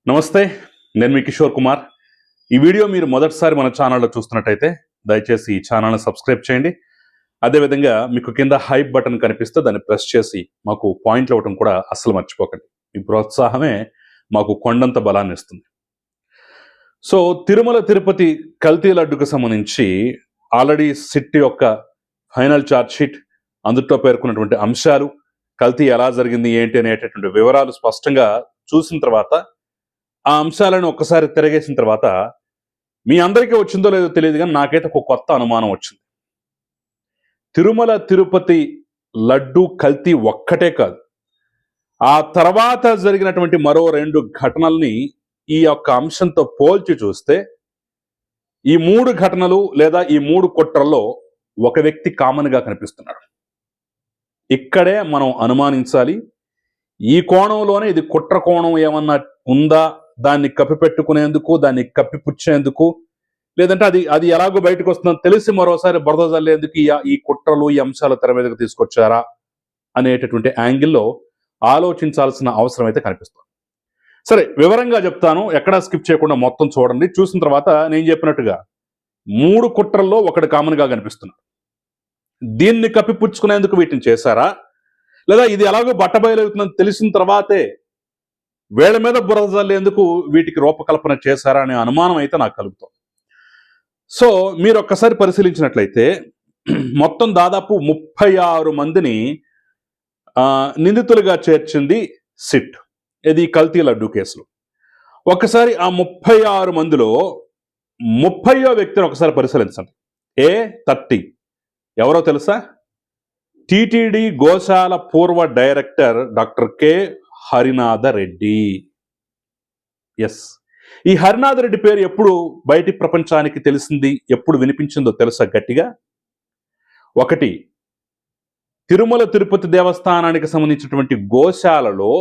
నమస్తే, నేను మీ కిషోర్ కుమార్. ఈ వీడియో మీరు మొదటిసారి మన ఛానల్లో చూస్తున్నట్టయితే దయచేసి ఈ ఛానల్ని సబ్స్క్రైబ్ చేయండి. అదేవిధంగా మీకు కింద హైప్ బటన్ కనిపిస్తే దాన్ని ప్రెస్ చేసి మాకు పాయింట్లు ఇవ్వడం కూడా అస్సలు మర్చిపోకండి. మీ ప్రోత్సాహమే మాకు కొండంత బలాన్ని ఇస్తుంది. సో తిరుమల తిరుపతి కల్తీ లడ్డుకు సంబంధించి ఆల్రెడీ సిట్ యొక్క ఫైనల్ ఛార్జ్ షీట్, అందులో పేర్కొన్నటువంటి అంశాలు, కల్తీ ఎలా జరిగింది ఏంటి అనేటటువంటి వివరాలు స్పష్టంగా చూసిన తర్వాత ఆ అంశాలను ఒక్కసారి తిరగేసిన తర్వాత మీ అందరికీ వచ్చిందో లేదో తెలియదు, కానీ నాకైతే ఒక కొత్త అనుమానం వచ్చింది. తిరుమల తిరుపతి లడ్డు కల్తీ ఒక్కటే కాదు, ఆ తర్వాత జరిగినటువంటి మరో 2 ఘటనల్ని ఈ యొక్క అంశంతో పోల్చి చూస్తే ఈ 3 ఘటనలు లేదా ఈ 3 కుట్రల్లో ఒక వ్యక్తి కామన్గా కనిపిస్తున్నాడు. ఇక్కడే మనం అనుమానించాలి. ఈ కోణంలోనే ఇది కుట్ర కోణం ఏమన్నా ఉందా, దాన్ని కప్పిపెట్టుకునేందుకు, దాన్ని కప్పిపుచ్చేందుకు, లేదంటే అది ఎలాగో బయటకు వస్తుందని తెలిసి మరోసారి బురద జల్లేందుకు ఈ కుట్రలు, ఈ అంశాలు తెర మీదకు తీసుకొచ్చారా అనేటటువంటి యాంగిల్లో ఆలోచించాల్సిన అవసరం అయితే కనిపిస్తుంది. సరే, వివరంగా చెప్తాను, ఎక్కడా స్కిప్ చేయకుండా మొత్తం చూడండి. చూసిన తర్వాత నేను చెప్పినట్టుగా 3 కుట్రల్లో ఒకటి కామన్గా కనిపిస్తున్నాడు. దీన్ని కప్పిపుచ్చుకునేందుకు వీటిని చేశారా, లేదా ఇది ఎలాగో బట్టబయలవుతుందని తెలిసిన తర్వాతే వేళ్ల మీద బురద జల్లేందుకు వీటికి రూపకల్పన చేశారా అనే అనుమానం అయితే నాకు కలుగుతుంది. సో మీరు ఒక్కసారి పరిశీలించినట్లయితే మొత్తం దాదాపు 36 మందిని నిందితులుగా చేర్చింది సిట్, ఇది కల్తీ లడ్డు కేసులో. ఒకసారి ఆ 36 మందిలో 30వ వ్యక్తిని ఒకసారి పరిశీలించండి. 30 ఎవరో తెలుసా? టిటిడి గోశాల పూర్వ director doctor K Harinatha Reddy. Yes, ఈ హరినాథ రెడ్డి పేరు ఎప్పుడు బయటి ప్రపంచానికి తెలిసింది, ఎప్పుడు వినిపించిందో తెలుసా గట్టిగా? 1, తిరుమల తిరుపతి దేవస్థానానికి సంబంధించినటువంటి గోశాలలో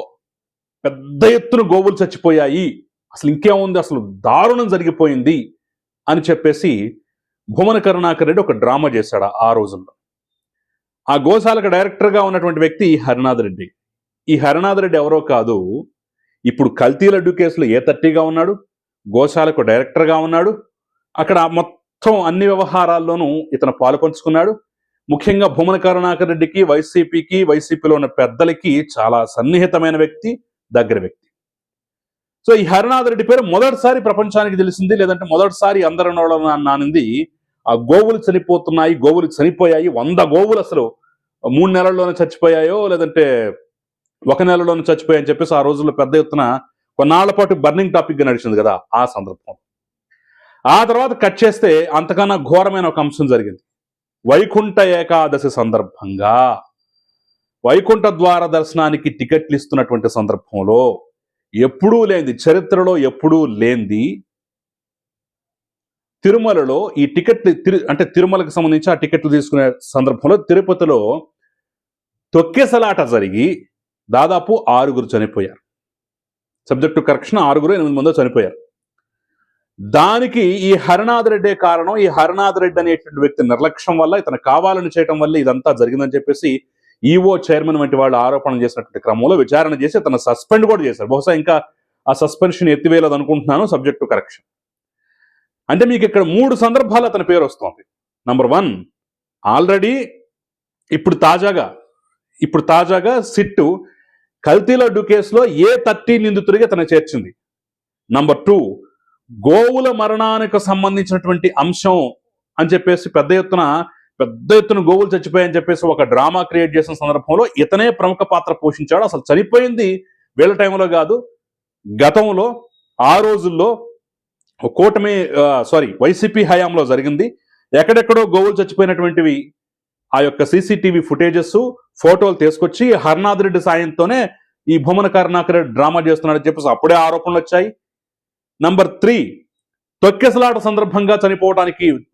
పెద్ద ఎత్తున గోవులు చచ్చిపోయాయి, అసలు ఇంకేముంది, అసలు దారుణం జరిగిపోయింది అని చెప్పేసి భూమన కరుణాకర్ రెడ్డి ఒక డ్రామా చేశాడు ఆ రోజుల్లో. ఆ గోశాలకు డైరెక్టర్గా ఉన్నటువంటి వ్యక్తి హరినాథ రెడ్డి. ఈ హరినాథ రెడ్డి ఎవరో కాదు, ఇప్పుడు కల్తీ లడ్డు కేసులో A30గా ఉన్నాడు, గోశాలకు డైరెక్టర్గా ఉన్నాడు, అక్కడ మొత్తం అన్ని వ్యవహారాల్లోనూ ఇతను పాలుపంచుకున్నాడు. ముఖ్యంగా భూమన కరుణాకర్ రెడ్డికి, వైసీపీలో ఉన్న పెద్దలకి చాలా సన్నిహితమైన వ్యక్తి, దగ్గర వ్యక్తి. సో ఈ హరినాథ రెడ్డి పేరు మొదటిసారి ప్రపంచానికి తెలిసింది, లేదంటే మొదటిసారి అందరి నానింది ఆ గోవులు చనిపోతున్నాయి, గోవులు చనిపోయాయి, 100 గోవులు అసలు 3 నెలల్లోనే చచ్చిపోయాయో లేదంటే 1 నెలలోనే చచ్చిపోయాయని చెప్పేసి ఆ రోజుల్లో పెద్ద ఎత్తున కొన్నాళ్ల పాటు బర్నింగ్ టాపిక్గా నడిచింది కదా ఆ సందర్భం. ఆ తర్వాత కట్ చేస్తే అంతకన్నా ఘోరమైన ఒక అంశం జరిగింది. వైకుంఠ ఏకాదశి సందర్భంగా వైకుంఠ ద్వార దర్శనానికి టికెట్లు ఇస్తున్నటువంటి సందర్భంలో ఎప్పుడూ లేనిది, చరిత్రలో ఎప్పుడూ లేనిది, తిరుమలలో ఈ టికెట్లు అంటే తిరుమలకు సంబంధించి ఆ టికెట్లు తీసుకునే సందర్భంలో తిరుపతిలో తొక్కేసలాట జరిగి దాదాపు 6 చనిపోయారు. సబ్జెక్టు కరెక్షన్, 8 మందో చనిపోయారు. దానికి ఈ హరినాథ రెడ్డే కారణం. ఈ హరినాథ రెడ్డి అనేటువంటి వ్యక్తి నిర్లక్ష్యం వల్ల, ఇతను కావాలని చేయడం వల్ల ఇదంతా జరిగిందని చెప్పేసి ఈఓ చైర్మన్ వంటి వాళ్ళు ఆరోపణలు చేసినటువంటి క్రమంలో విచారణ చేసి తన సస్పెండ్ కూడా చేశారు. బహుశా ఇంకా ఆ సస్పెన్షన్ ఎత్తివేయలేదు అనుకుంటున్నాను, సబ్జెక్టు కరెక్షన్. అంటే మీకు ఇక్కడ 3 సందర్భాలు అతని పేరు వస్తుంది. నంబర్ 1, ఆల్రెడీ ఇప్పుడు తాజాగా సిట్టు కల్తీ లడ్డు కేసులో A30 నిందితుడిగా తన చేర్చింది. నంబర్ 2, గోవుల మరణానికి సంబంధించినటువంటి అంశం అని చెప్పేసి పెద్ద ఎత్తున గోవులు చచ్చిపోయాయని చెప్పేసి ఒక డ్రామా క్రియేట్ చేసిన సందర్భంలో ఇతనే ప్రముఖ పాత్ర పోషించాడు. అసలు చనిపోయింది వీళ్ళ టైంలో కాదు, గతంలో ఆ రోజుల్లో వైసీపీ హయాంలో జరిగింది. ఎక్కడెక్కడో గోవులు చచ్చిపోయినటువంటివి ఆ యొక్క సీసీటీవీ ఫుటేజెస్, ఫోటోలు తీసుకొచ్చి హరినాథ్ రెడ్డి సాయంతోనే ఈ భూమన కరుణాకర్ రెడ్డి డ్రామా చేస్తున్నాడని చెప్పేసి అప్పుడే ఆరోపణలు వచ్చాయి. నంబర్ 3, తొక్కెసలాట సందర్భంగా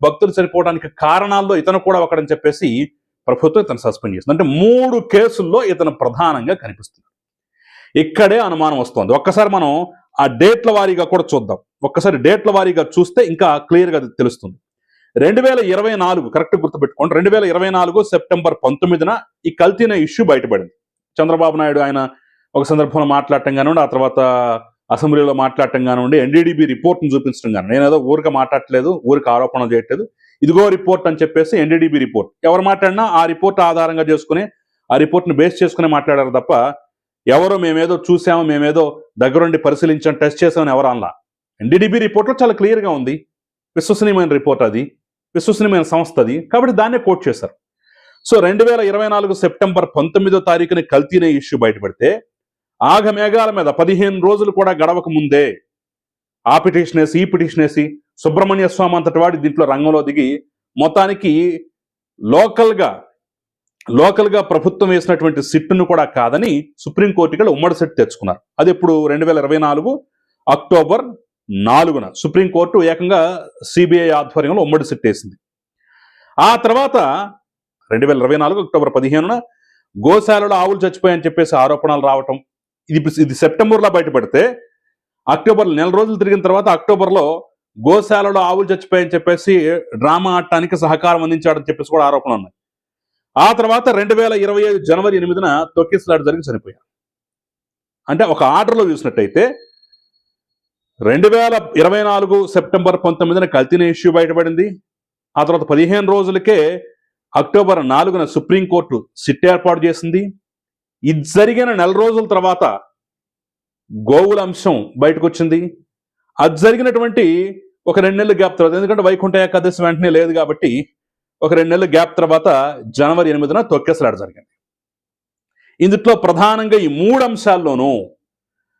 భక్తులు చనిపోవడానికి కారణాల్లో ఇతను కూడా ఒకడని చెప్పేసి ప్రభుత్వం ఇతను సస్పెండ్ చేస్తుంది. అంటే 3 కేసుల్లో ఇతను ప్రధానంగా కనిపిస్తుంది. ఇక్కడే అనుమానం వస్తుంది. ఒక్కసారి మనం ఆ డేట్ల వారీగా కూడా చూద్దాం. ఒక్కసారి డేట్ల వారీగా చూస్తే ఇంకా క్లియర్గా తెలుస్తుంది. 2024 కరెక్ట్ గుర్తుపెట్టుకోండి, 2024 సెప్టెంబర్ 19న ఈ కల్తీన ఇష్యూ బయటపడింది. చంద్రబాబు నాయుడు ఆయన ఒక సందర్భంలో మాట్లాడటం కానివ్వండి, ఆ తర్వాత అసెంబ్లీలో మాట్లాడటం కానివ్వండి, ఎన్డీడీబీ రిపోర్ట్ని చూపించడం కానీ, నేను ఏదో ఊరికి మాట్లాడలేదు, ఊరికి ఆరోపణలు చేయట్లేదు, ఇదిగో రిపోర్ట్ అని చెప్పేసి ఎన్డీడీబీ రిపోర్ట్. ఎవరు మాట్లాడినా ఆ రిపోర్ట్ ఆధారంగా చేసుకుని, ఆ రిపోర్ట్ని బేస్ చేసుకుని మాట్లాడారు తప్ప ఎవరో మేమేదో చూసాము, మేమేదో దగ్గరుండి పరిశీలించాం, టెస్ట్ చేసామని ఎవరు అనలా. ఎన్డీడీబీ రిపోర్ట్లో చాలా క్లియర్గా ఉంది, విశ్వసనీయమైన రిపోర్ట్ అది, విశ్వసనీయమైన సంస్థ అది, కాబట్టి దాన్నే కోట్ చేశారు. సో 2024 సెప్టెంబర్ 19వ తారీఖుని కల్తీనే ఇష్యూ బయటపడితే ఆగమేఘాల మీద 15 రోజులు కూడా గడవక ముందే ఆ పిటిషన్ వేసి, ఈ పిటిషన్ వేసి, సుబ్రహ్మణ్య స్వామి అంతటి వాడి దీంట్లో రంగంలో దిగి మొత్తానికి లోకల్గా ప్రభుత్వం వేసినటువంటి సిట్టును కూడా కాదని సుప్రీంకోర్టుకి ఉమ్మడి సిట్ తెచ్చుకున్నారు. అది ఇప్పుడు 2024 అక్టోబర్ 4న సుప్రీంకోర్టు ఏకంగా సిబిఐ ఆధ్వర్యంలో ఉమ్మడి సిట్ వేసింది. ఆ తర్వాత 2024 అక్టోబర్ 15న గోశాలలో ఆవులు చచ్చిపోయాయని చెప్పేసి ఆరోపణలు రావటం, ఇది సెప్టెంబర్లో బయటపడితే అక్టోబర్ నెల రోజులు తిరిగిన తర్వాత అక్టోబర్లో గోశాలలో ఆవులు చచ్చిపోయాయని చెప్పేసి డ్రామా ఆడటానికి సహకారం అందించాడని చెప్పేసి కూడా ఆరోపణలు ఉన్నాయి. ఆ తర్వాత 2025 జనవరి 8న తొక్కిసలాట జరిగి చనిపోయారు. అంటే ఒక ఆర్డర్లో చూసినట్టయితే 2024 సెప్టెంబర్ 19న కల్తీనే ఇష్యూ బయటపడింది. ఆ తర్వాత 15 రోజులకే అక్టోబర్ 4న సుప్రీంకోర్టు సిట్ ఏర్పాటు చేసింది. ఇది జరిగిన నెల రోజుల తర్వాత గోవుల అంశం బయటకు వచ్చింది. అది జరిగినటువంటి ఒక 2 నెలల గ్యాప్ తర్వాత, ఎందుకంటే వైకుంఠ ఏకాదశి వెంటనే లేదు కాబట్టి ఒక 2 నెలల గ్యాప్ తర్వాత జనవరి 8న తొక్కేసలాట జరిగింది. ఇందులో ప్రధానంగా ఈ 3 అంశాల్లోనూ,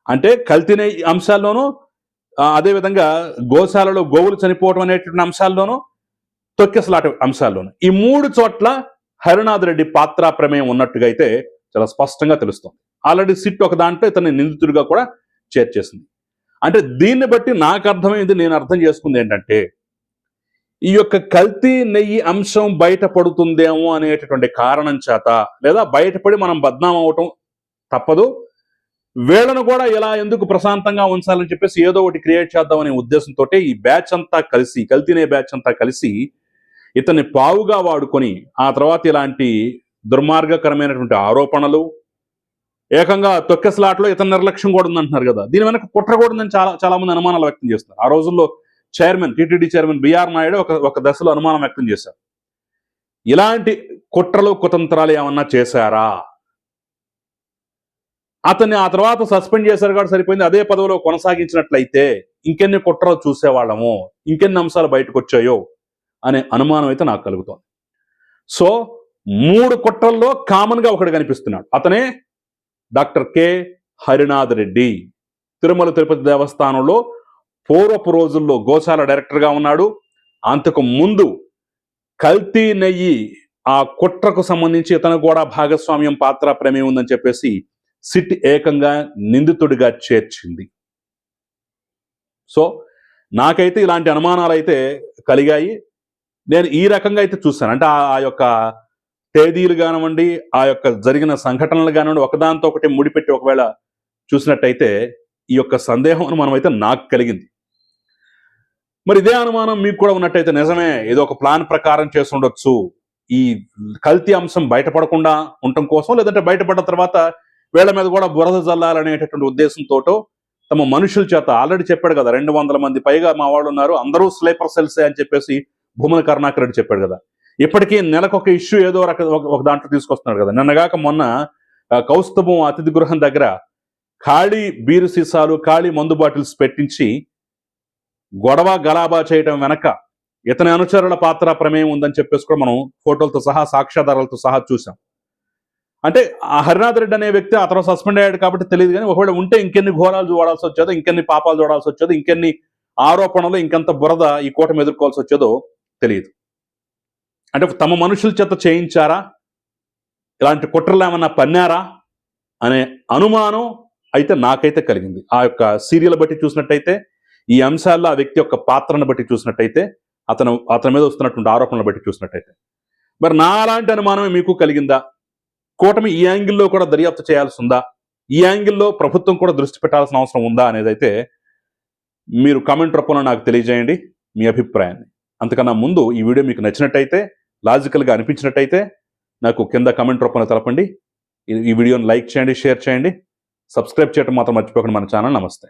అంటే కల్తీనే అంశాల్లోనూ, అదేవిధంగా గోశాలలో గోవులు చనిపోవడం అనేటువంటి అంశాల్లోనూ, తొక్కేసలాట అంశాల్లోనూ, ఈ 3 చోట్ల హరినాథ్ రెడ్డి పాత్ర ప్రమేయం ఉన్నట్టుగా అయితే చాలా స్పష్టంగా తెలుస్తుంది. ఆల్రెడీ సిట్ ఒక దాంట్లో ఇతన్ని నిందితుడిగా కూడా చేర్చేసింది. అంటే దీన్ని బట్టి నాకు అర్థమైంది, నేను అర్థం చేసుకుంది ఏంటంటే, ఈ యొక్క కల్తీ నెయ్యి అంశం బయటపడుతుందేమో అనేటటువంటి కారణం చేత, లేదా బయటపడి మనం బద్నాం అవటం తప్పదు, వీళ్ళను కూడా ఇలా ఎందుకు ప్రశాంతంగా ఉంచాలని చెప్పేసి ఏదో ఒకటి క్రియేట్ చేద్దామనే ఉద్దేశంతో ఈ బ్యాచ్ అంతా కలిసి, కల్తీనే బ్యాచ్ అంతా కలిసి ఇతన్ని పావుగా వాడుకొని ఆ తర్వాత ఇలాంటి దుర్మార్గకరమైనటువంటి ఆరోపణలు, ఏకంగా తొక్కెసలాట్లో ఇతని నిర్లక్ష్యం కూడా ఉందంటున్నారు కదా, దీని వెనక కుట్ర కూడా ఉందని చాలా మంది అనుమానాలు వ్యక్తం చేస్తున్నారు. ఆ రోజుల్లో టీటీడీ చైర్మన్ బిఆర్ నాయుడు ఒక దశలో అనుమానం వ్యక్తం చేశారు. ఇలాంటి కుట్రలు కుతంత్రాలు ఏమన్నా చేశారా? అతన్ని ఆ తర్వాత సస్పెండ్ చేశారు కాబట్టి సరిపోయింది, అదే పదవిలో కొనసాగించినట్లయితే ఇంకెన్ని కుట్రలు చూసేవాళ్ళము, ఇంకెన్ని అంశాలు బయటకు వచ్చాయో అనే అనుమానం అయితే నాకు కలుగుతోంది. సో 3 కుట్రల్లో కామన్గా ఒకటి కనిపిస్తున్నాడు, అతనే డాక్టర్ కె హరినాథ్ రెడ్డి. తిరుమల తిరుపతి దేవస్థానంలో పూర్వపు రోజుల్లో గోశాల డైరెక్టర్గా ఉన్నాడు. అంతకు ముందు కల్తీ నెయ్యి ఆ కుట్రకు సంబంధించి ఇతను కూడా భాగస్వామ్యం పాత్ర ప్రమేయం ఉందని చెప్పేసి సిట్ ఏకంగా నిందితుడిగా చేర్చింది. సో నాకైతే ఇలాంటి అనుమానాలు అయితే కలిగాయి. నేను ఈ రకంగా అయితే చూశాను. అంటే ఆ యొక్క తేదీలు కానివ్వండి, ఆ యొక్క జరిగిన సంఘటనలు కానివ్వండి, ఒకదాంతో ఒకటి ముడిపెట్టి ఒకవేళ చూసినట్టయితే ఈ యొక్క సందేహం అనుమానం అయితే నాకు కలిగింది. మరి ఇదే అనుమానం మీకు కూడా ఉన్నట్టయితే నిజమే, ఏదో ఒక ప్లాన్ ప్రకారం చేసి ఉండొచ్చు, ఈ కల్తీ అంశం బయటపడకుండా ఉండటం కోసం, లేదంటే బయటపడ్డ తర్వాత వీళ్ళ మీద కూడా బురద జల్లాలనేటటువంటి ఉద్దేశంతో తమ మనుషుల చేత, ఆల్రెడీ చెప్పాడు కదా 200 మంది పైగా మా వాళ్ళు ఉన్నారు, అందరూ స్లీపర్ సెల్సే అని చెప్పేసి భూమన కరుణాకర్ రెడ్డి చెప్పాడు కదా. ఇప్పటికీ నెలకొక ఇష్యూ ఏదో ఒక దాంట్లో తీసుకొస్తున్నాడు కదా. నిన్నగాక మొన్న కౌస్తుభం అతిథి గృహం దగ్గర ఖాళీ బీరు సీసాలు, ఖాళీ మందు బాటిల్స్ పెట్టించి గొడవ గలాబా చేయడం వెనక ఇతని అనుచరుల పాత్ర ప్రమేయం ఉందని చెప్పేసి కూడా మనం ఫోటోలతో సహా, సాక్ష్యాధారాలతో సహా చూసాం. అంటే ఆ హరినాథ్ రెడ్డి అనే వ్యక్తి అతను సస్పెండ్ అయ్యాడు కాబట్టి తెలియదు, కానీ ఒకవేళ ఉంటే ఇంకెన్ని ఘోరాలు చూడాల్సి వచ్చేదో, ఇంకెన్ని పాపాలు చూడాల్సి వచ్చేదో, ఇంకెన్ని ఆరోపణలు, ఇంకెంత బురద ఈ కూటమి ఎదుర్కోవాల్సి వచ్చేదో తెలియదు. అంటే తమ మనుషుల చేత చేయించారా, ఇలాంటి కుట్రలు ఏమన్నా పన్నారా అనే అనుమానం అయితే నాకైతే కలిగింది. ఆ యొక్క సీరియల్ బట్టి చూసినట్టయితే, ఈ అంశాల్లో ఆ వ్యక్తి యొక్క పాత్రను బట్టి చూసినట్టయితే, అతని మీద వస్తున్నటువంటి ఆరోపణలు బట్టి చూసినట్టయితే, మరి నా అలాంటి అనుమానమే మీకు కలిగిందా? కూటమి ఈ యాంగిల్లో కూడా దర్యాప్తు చేయాల్సి ఉందా? ఈ యాంగిల్లో ప్రభుత్వం కూడా దృష్టి పెట్టాల్సిన అవసరం ఉందా అనేది అయితే మీరు కామెంట్ రూపంలో నాకు తెలియజేయండి మీ అభిప్రాయాన్ని. అంతకన్నా ముందు ఈ వీడియో మీకు నచ్చినట్టయితే, లాజికల్గా అనిపించినట్టయితే నాకు కింద కామెంట్ రూపంలో తెలపండి. ఈ వీడియోని లైక్ చేయండి, షేర్ చేయండి, సబ్స్క్రైబ్ చేయడం మాత్రం మర్చిపోకండి మన ఛానల్. నమస్తే.